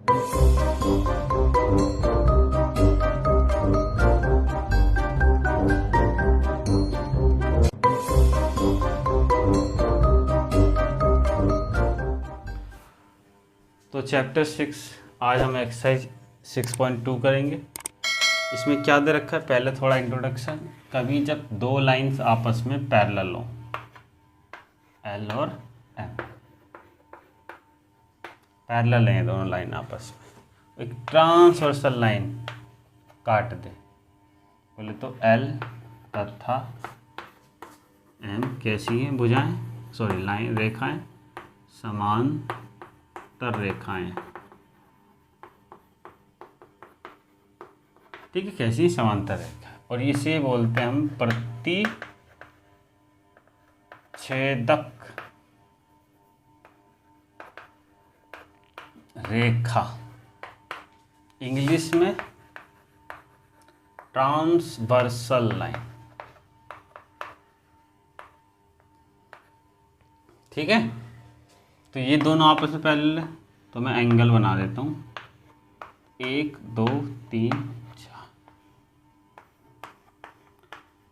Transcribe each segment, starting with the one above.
तो चैप्टर 6 आज हम एक्सरसाइज 6.2 करेंगे। इसमें क्या दे रखा है, पहले थोड़ा इंट्रोडक्शन। कभी जब दो लाइंस आपस में पैरेलल हो, एल और एम पैरेलल हैं दोनों लाइन आपस में, एक ट्रांसवर्सल लाइन काट दे, बोले तो एल तथा एम कैसी हैं भुजाएं, सॉरी लाइन रेखाएं, समांतर रेखाएं। ठीक है, कैसी समांतर रेखा, और इसे बोलते हैं हम प्रतिच्छेदक रेखा, इंग्लिश में ट्रांसवर्सल लाइन। ठीक है, तो ये दोनों आपस में पैरेलल है, तो मैं एंगल बना देता हूँ 1 2 3 4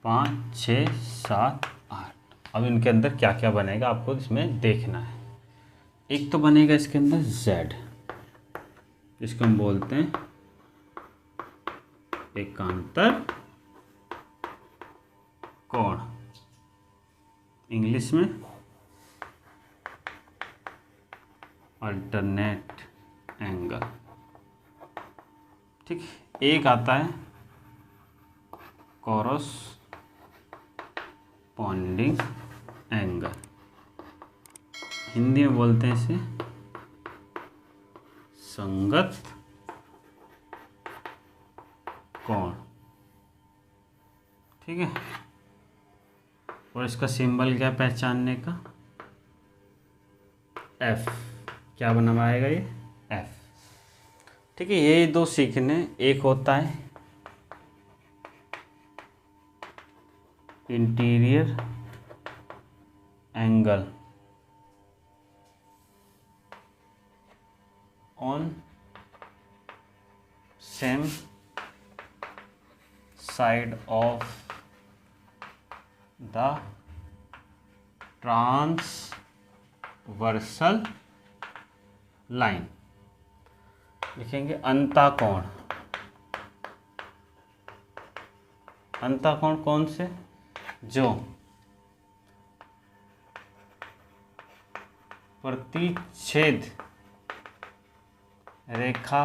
5 6 7 8। अब इनके अंदर क्या क्या बनेगा आपको इसमें देखना है। एक तो बनेगा इसके अंदर Z, जिसको हम बोलते हैं एकांतर कोण, इंग्लिश में अल्टरनेट एंगल। ठीक, एक आता है कॉरस्पॉन्डिंग एंगल, हिंदी में बोलते हैं इसे संगत कोण। ठीक है, और इसका सिंबल क्या पहचानने का, F। क्या बनवाएगा ये, F। ठीक है, ये दो सीखने, एक होता है interior angle on same side of the transversal line, लिखेंगे अंतःकोण। अंतःकोण कौन से, जो प्रतिच्छेद रेखा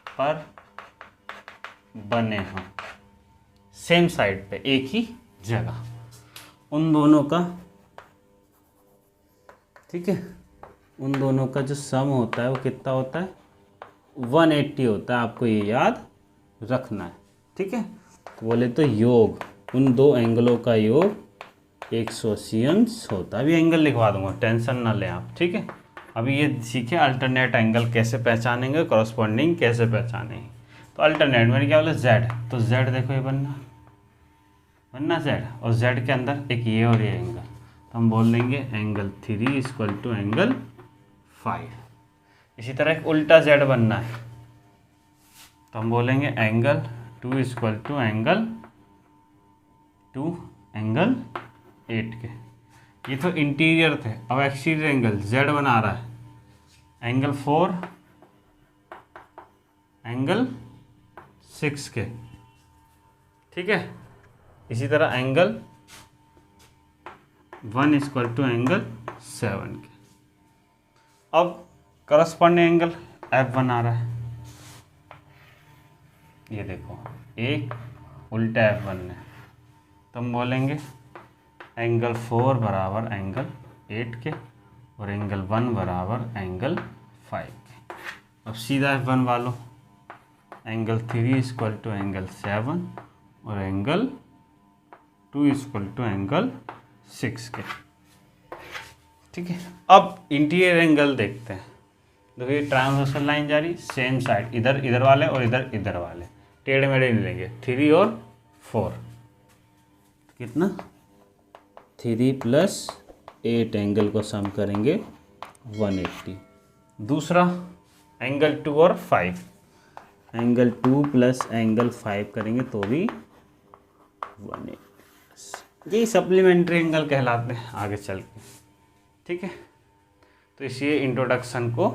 पर बने हों, सेम साइड पे, एक ही जगह, उन दोनों का। ठीक है, उन दोनों का जो सम होता है वो कितना होता है, 180 होता है, आपको ये याद रखना है। ठीक है, तो बोले तो योग, उन दो एंगलों का योग 180 अंश होता है। अभी एंगल लिखवा दूंगा, टेंशन ना लें आप। ठीक है, अभी ये सीखे अल्टरनेट एंगल कैसे पहचानेंगे, कॉरस्पॉन्डिंग कैसे पहचानेंगे। तो अल्टरनेट में क्या बोला, Z, तो Z देखो ये बनना Z, और Z के अंदर एक ये और ये एंगल, तो हम बोल देंगे एंगल 3 इक्वल टू एंगल 5। इसी तरह एक उल्टा Z बनना है, तो हम बोलेंगे एंगल 2 इक्वल टू एंगल 8 के। ये तो इंटीरियर थे, अब एक्सटीरियर एंगल Z बना रहा है, एंगल 4 एंगल 6 के। ठीक है, इसी तरह एंगल 1 इक्वल टू एंगल 7 के। अब करस्पॉन्डिंग एंगल F बना रहा है, ये देखो एक उल्टा F बनना है, तो हम बोलेंगे एंगल 4 बराबर एंगल 8 के, और एंगल 1 बराबर एंगल 5 के। अब सीधा F बनवा लो, एंगल 3 इक्वल टू एंगल 7, और एंगल 2 इक्वल टू एंगल 6 के। ठीक है, अब इंटीरियर एंगल देखते हैं। देखिए ट्रांसवर्सल लाइन जा रही, सेम साइड, इधर वाले और इधर वाले, टेढ़े मेढ़े नहीं लेंगे। 3 और 4 कितना, 3 + 8 एंगल को सम करेंगे 180, दूसरा एंगल 2 और 5, एंगल 2 प्लस एंगल 5 करेंगे तो भी 180, यही सप्लीमेंट्री एंगल कहलाते हैं आगे चल के। ठीक है, तो इसलिए इंट्रोडक्शन को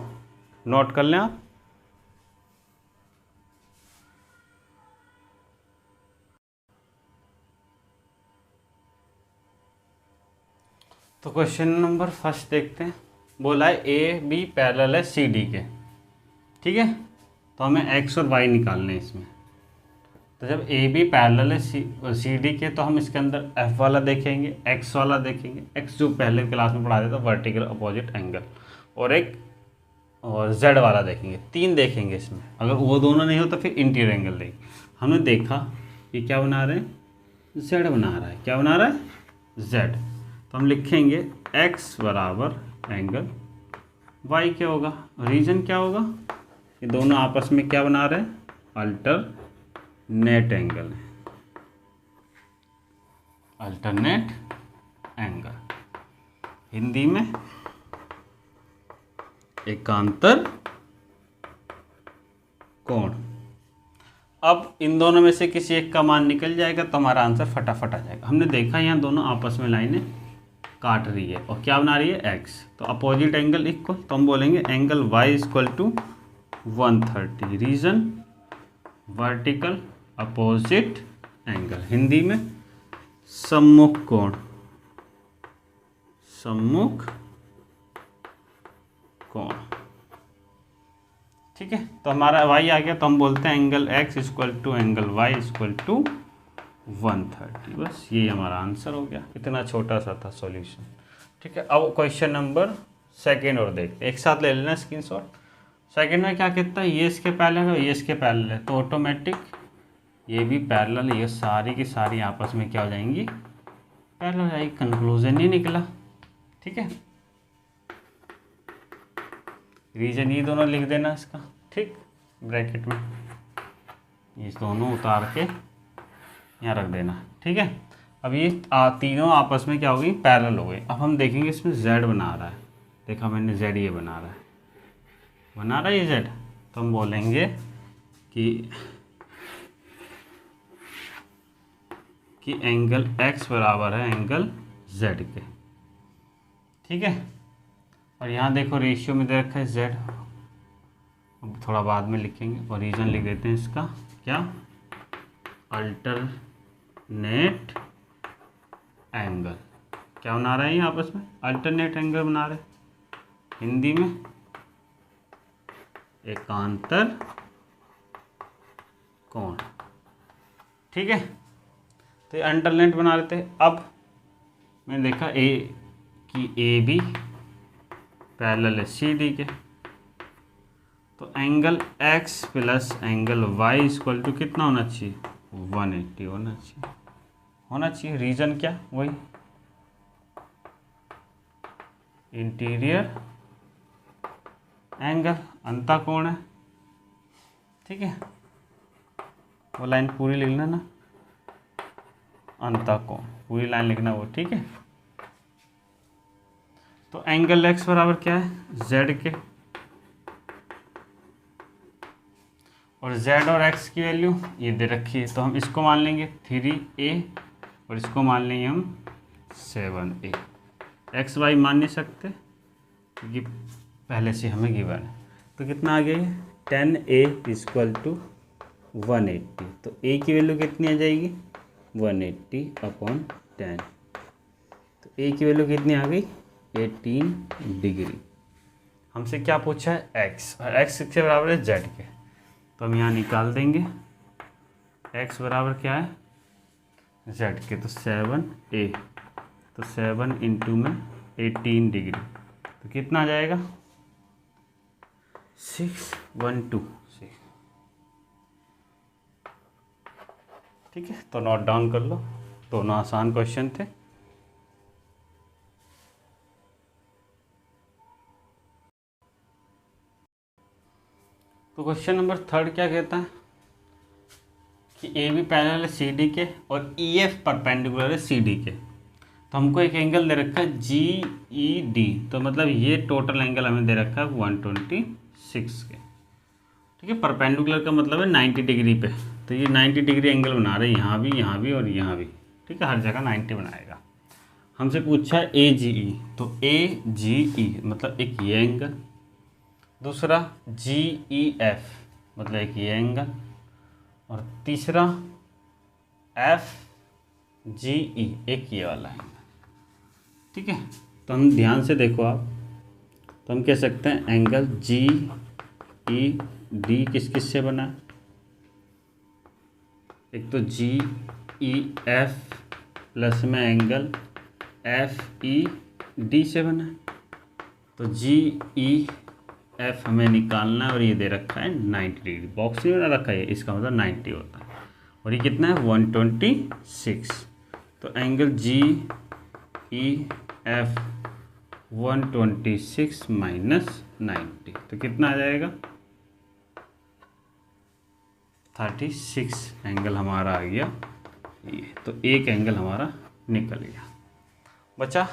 नोट कर लें आप। तो क्वेश्चन नंबर फर्स्ट देखते हैं। बोला है ए बी पैरेलल है सी डी के। ठीक है, तो हमें एक्स और वाई निकालने हैं इसमें। तो जब ए बी पैरेलल है सी डी के, तो हम इसके अंदर एफ वाला देखेंगे, एक्स वाला देखेंगे। एक्स जो पहले क्लास में पढ़ा था वर्टिकल अपोजिट एंगल, और एक और जेड वाला देखेंगे। 3 देखेंगे इसमें। अगर वो दोनों नहीं हो तो फिर इंटीरियर एंगल देखेंगे। हमने देखा कि क्या बना रहे हैं, जेड बना रहा है। क्या बना रहा है, जेड। तो हम लिखेंगे एक्स बराबर एंगल वाई क्या होगा, रीजन क्या होगा, ये दोनों आपस में क्या बना रहे हैं, अल्टरनेट एंगल है, अल्टरनेट एंगल, हिंदी में एकांतर कोण। अब इन दोनों में से किसी एक का मान निकल जाएगा तो हमारा आंसर फटाफट आ जाएगा। हमने देखा यहाँ दोनों आपस में लाइनें काट रही है और क्या बना रही है, एक्स। तो अपोजिट एंगल इक्वल, तो हम बोलेंगे angle y equal to 130, reason vertical opposite angle, Hindi में सम्मुख कोण, सम्मुख कोण। ठीक है, तो हमारा y आ गया, तो हम बोलते हैं angle x equal to angle y equal to 130। बस ये हमारा आंसर हो गया। इतना छोटा सा था सॉल्यूशन। ठीक है, अब क्वेश्चन नंबर सेकेंड और देखते, एक साथ ले लेना स्क्रीनशॉट। सेकेंड में क्या कहता है, ये इसके पैरेलल है, ये इसके पैरेलल है, तो ऑटोमेटिक ये भी पैरेलल है, ये सारी की सारी आपस में क्या हो जाएंगी, पैरेलल हो जाएगी। कंक्लूजन नहीं निकला। ठीक है, रीजन ये दोनों लिख देना इसका, ठीक, ब्रैकेट में ये दोनों उतार के यहाँ रख देना। ठीक है, अब ये तीनों आपस में क्या हो गई, पैरेलल हो गई। अब हम देखेंगे इसमें जेड बना रहा है, देखा मैंने जेड ये बना रहा है ये जेड। तो हम बोलेंगे कि एंगल एक्स बराबर है एंगल जेड के। ठीक है, और यहाँ देखो रेशियो में दे रखा है जेड, अब थोड़ा बाद में लिखेंगे, और रीजन लिख देते हैं इसका क्या, अल्टरनेट एंगल। क्या बना रहे हैं ये आपस में, अल्टरनेट एंगल बना रहे हैं, हिंदी में एकांतर कोण। ठीक है, तो ये अल्टरनेट बना रहे थे। अब मैंने देखा ए बी पैरेलल है सी डी के, तो angle x plus angle y equal to कितना होना चाहिए, 180 होना चाहिए। रीजन क्या, वही इंटीरियर एंगल, अंतः कोण है। ठीक है, वो लाइन पूरी लिखना ना, अंतः कोण पूरी लाइन लिखना वो। ठीक है, तो एंगल एक्स बराबर क्या है, जेड के, और z और x की वैल्यू ये दे रखी है, तो हम इसको मान लेंगे 3a और इसको मान लेंगे हम 7a। x y मान नहीं सकते क्योंकि पहले से हमें गिवन है। तो कितना आ गया ये, 10a इक्वल टू 180। तो a की वैल्यू कितनी आ जाएगी, 180/10। तो a की वैल्यू कितनी आ गई, 18 डिग्री। हमसे क्या पूछा है, x, और x किसके बराबर है, z के। तो हम यहाँ निकाल देंगे x बराबर क्या है, z के, तो 7a, तो 7 इंटू में 18 डिग्री, तो कितना आ जाएगा, 6126। ठीक है, तो नोट डाउन कर लो, दोनों आसान क्वेश्चन थे। तो क्वेश्चन नंबर थर्ड क्या कहता है कि ए बी पैरेलल है सी डी के और ई एफ परपेंडिकुलर है सी डी के। तो हमको एक एंगल दे रखा है GED, तो मतलब ये टोटल एंगल हमें दे रखा है 126 के। ठीक है, परपेंडिकुलर का मतलब है 90 डिग्री पे, तो ये 90 डिग्री एंगल बना रहे हैं, यहाँ भी और यहाँ भी। ठीक है, हर जगह 90 बनाएगा। हमसे पूछा है AGE, तो AGE मतलब एक ये एंगल, दूसरा GEF मतलब एक ये एंगल, और तीसरा FGE एक ये वाला एंगल। ठीक है, तो हम ध्यान से देखो आप, तो हम कह सकते हैं एंगल GED किस किस से बना है? एक तो GEF प्लस में एंगल FED से बना है। तो GEF हमें निकालना है, और ये दे रखा है 90 डिग्री, बॉक्स में बना रखा है, इसका मतलब 90 होता है, और ये कितना है 126। तो एंगल GEF 126 माइनस 90, तो कितना आ जाएगा 36 एंगल हमारा आ गया ये। तो एक एंगल हमारा निकल गया। बचा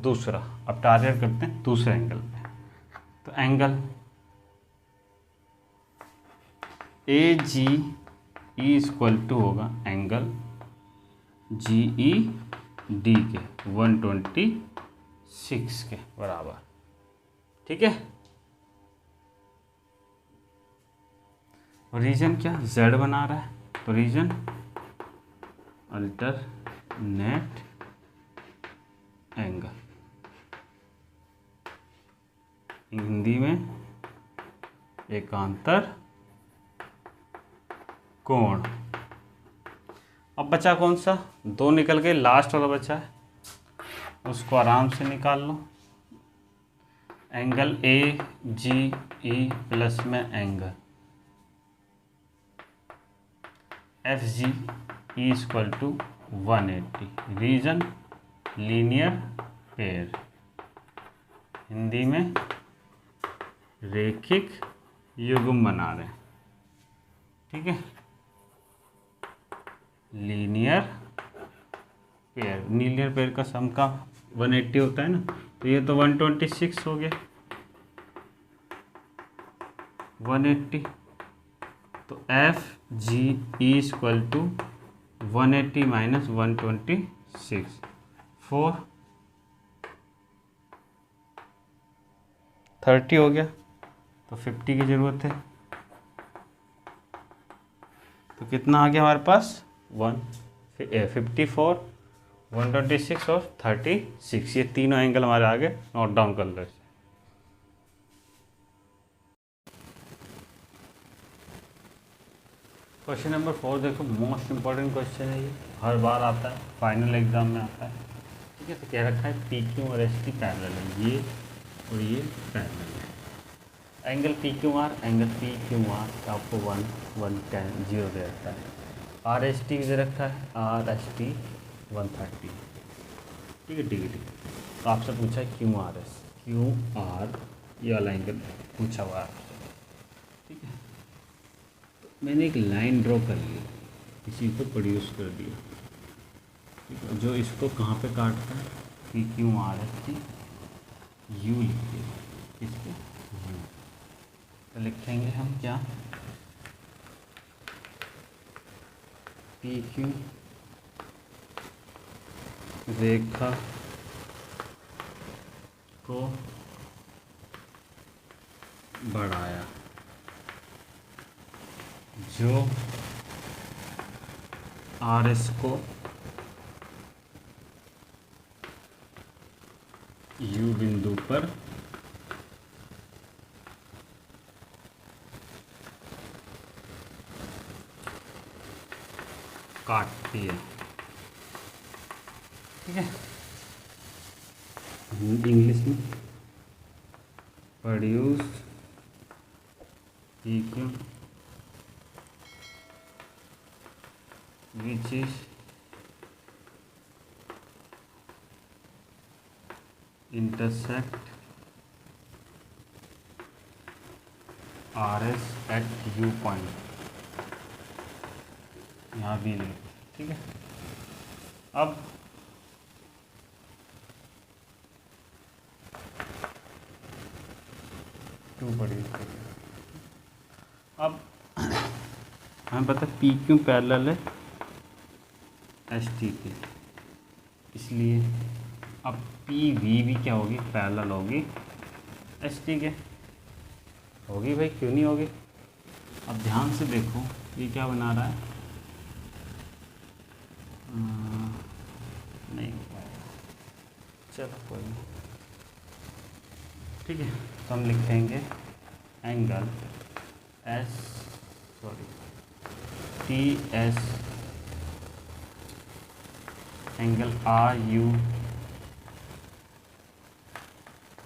दूसरा, अब टारगेट करते हैं दूसरे एंगल पे। तो एंगल AGE इक्वल टू होगा एंगल GED के 126 के बराबर। ठीक है, रीजन क्या Z बना रहा है, तो रीजन अल्टरनेट एंगल, हिंदी में एकांतर कोण। अब बचा कौन सा, दो निकल गए, लास्ट वाला बचा है, उसको आराम से निकाल लो। एंगल AGE प्लस में angle FGE equal to 180, reason linear pair, Hindi में रेखिक युग्म बना रहे हैं। ठीक है, लीनियर पेयर का सम का 180 होता है ना, तो ये तो 126 हो गया 180। तो FGE इक्वल टू 180 माइनस 126, 430 हो गया, तो 50 की ज़रूरत है। तो कितना आ गया हमारे पास 54, 126 और 36, ये तीनों एंगल हमारे आगे नोट डाउन कर लो। क्वेश्चन नंबर 4 देखो, मोस्ट इम्पॉर्टेंट क्वेश्चन है ये, हर बार आता है, फाइनल एग्जाम में आता है। ठीक है, तो कह रखा है PQ और ST पैरेलल है, ये और ये पैरेलल है। एंगल PQR एंगल PQR का आपको 1 1 10 0 दे रखा है। RST दे रखा है, RST 130। ठीक है, डिग्री। तो आपसे पूछा है QR ये वाला एंगल पूछा हुआ है आपसे। ठीक है, तो मैंने एक लाइन ड्रॉ कर ली, इसी को प्रोड्यूस कर दिया। ठीक है, जो इसको कहाँ पे काटता है, PQRST U लिखिएगा, इस पर U, तो लिखेंगे हम क्या, PQ रेखा को बढ़ाया, जो RS को U बिंदु पर काटती है। ठीक है, इंग्लिश में produce PQ which is intersect RS at U point, यहाँ भी लिख। ठीक है, अब 2 पड़ी। अब हमें पता है पी क्यू पैरेलल है एस टी के, इसलिए अब पी वी भी क्या होगी, पैरेलल होगी एस टी के। होगी भाई, क्यों नहीं होगी। अब ध्यान से देखो ये क्या बना रहा है, नहीं हो पाएगा, चलो कोई नहीं, ठीक है। तो हम लिखेंगे angle T S angle R U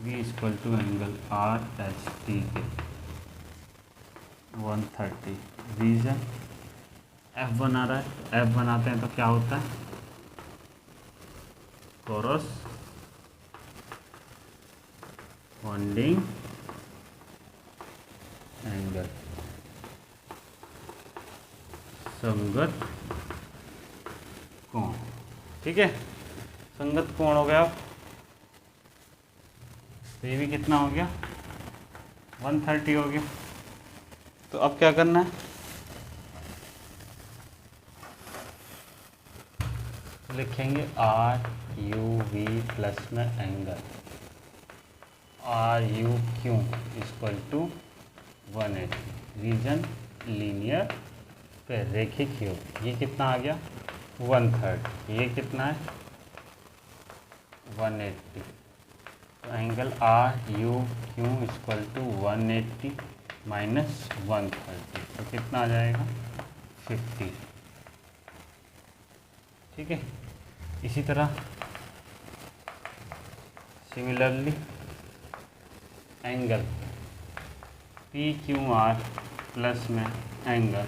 V equal to angle R H T के 130 रीजन एफ बना रहा है। एफ बनाते हैं तो क्या होता है, कॉरस्पॉन्डिंग एंगल, संगत कोण, ठीक है। संगत कोण हो गया। तो ये भी कितना हो गया, 130 हो गया। तो अब क्या करना है, लिखेंगे आर यू वी प्लस में angle R U Q equal to 180, reason linear पे रेखिक योग। ये कितना आ गया 130, ये कितना है 180। तो angle R U Q equal to 180 minus 130, तो कितना आ जाएगा 50, ठीक है। इसी तरह similarly angle P Q R plus में angle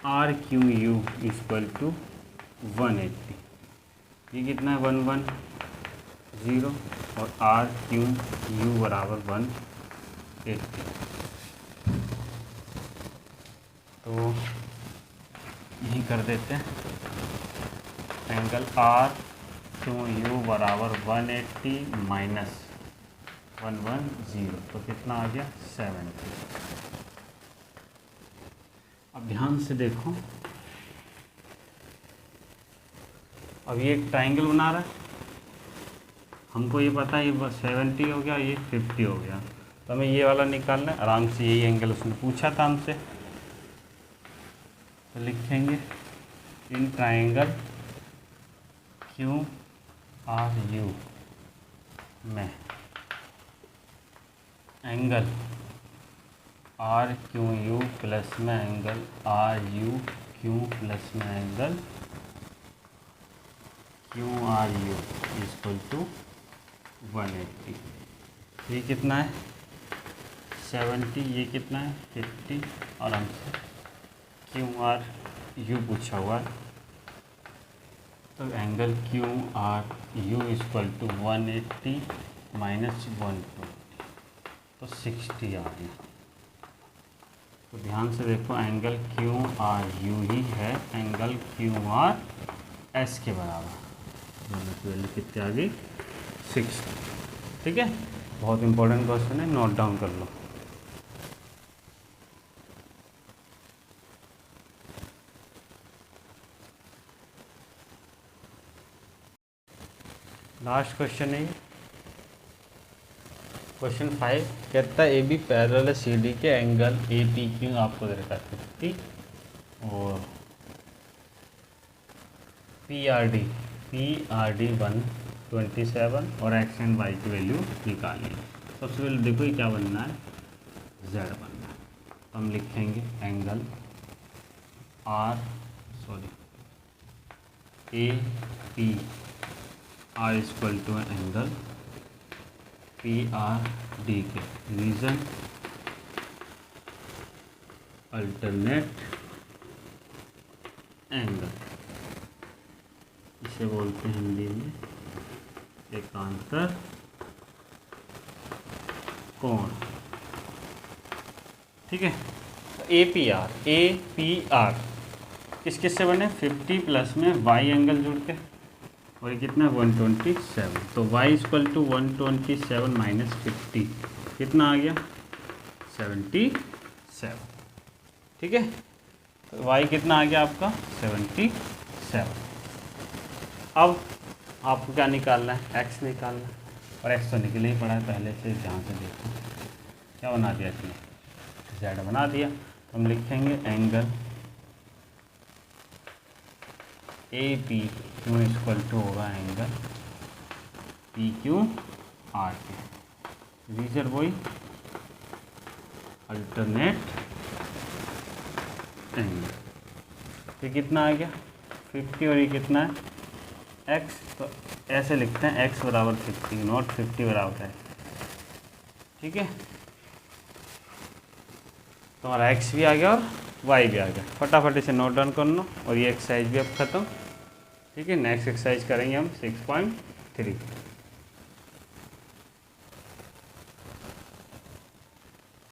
R Q U equal to 180, ये कितना है 110 और आर क्यू यू बराबर 180। तो यही कर देते हैं, एंगल आर क्यू यू बराबर 180 माइनस 110, तो कितना आ गया 70। अब ध्यान से देखो, अब ये एक ट्राइंगल बना रहा है, हमको ये पता है ये 70 हो गया, ये 50 हो गया, तो हमें ये वाला निकालना है। आराम से यही एंगल उसने पूछा था हमसे, तो लिखेंगे in triangle Q R U m angle R Q U plus में angle R U Q plus में angle Q R U equal to 180। ये कितना है 70, ये कितना है 50, और हमसे क्यू आर यू पूछा हुआ है, तो angle Q R U equal to 180 minus 120, तो 60 आ गया। तो ध्यान से देखो, एंगल क्यू आर यू ही है एंगल क्यू आर एस के बराबर, दोनों की वैल्यू कितनी आ गई 60, ठीक है। बहुत इंपॉर्टेंट क्वेश्चन है, नोट डाउन कर लो। लास्ट क्वेश्चन है क्वेश्चन 5, कहता है A B parallel C D के एंगल ए पी क्यू आपको दे रखा है 50 और पी आर डी 127 और एक्स एंड वाई की वैल्यू निकालनी है। सबसे पहले देखो ये क्या बनना है, जेड बनना है। तो हम लिखेंगे angle A P R equal to angle P R D के, रीजन अल्टरनेट एंगल, इसे बोलते हैं हिंदी में एकांतर कोण, ठीक है। तो ए पी आर किस किस से बने 50 प्लस में वाई एंगल जुड़ के, और ये कितना 127, तो y इक्वल टू 127 माइनस 50 कितना आ गया 77। ठीक है, तो y कितना आ गया आपका 77। अब आपको क्या निकालना है, x निकालना है, और x तो निकल ही पड़ा है पहले से, ध्यान से देखो क्या बना दिया इसने, z बना दिया। तो हम लिखेंगे angle A P Q equal to होगा एंगल पी क्यू आर के, दीज आर वही अल्टरनेट एंगल। ये कितना आ गया 50 और ये कितना है x, तो ऐसे लिखते हैं x बराबर 50 नॉट 50 बराबर है। ठीक है, तो हमारा x भी आ गया और y भी आ गया। फटाफट इसे नोट डाउन कर लो और ये एक्सरसाइज भी अब ख़त्म। ठीक है, नेक्स्ट एक्सरसाइज करेंगे हम 6.3।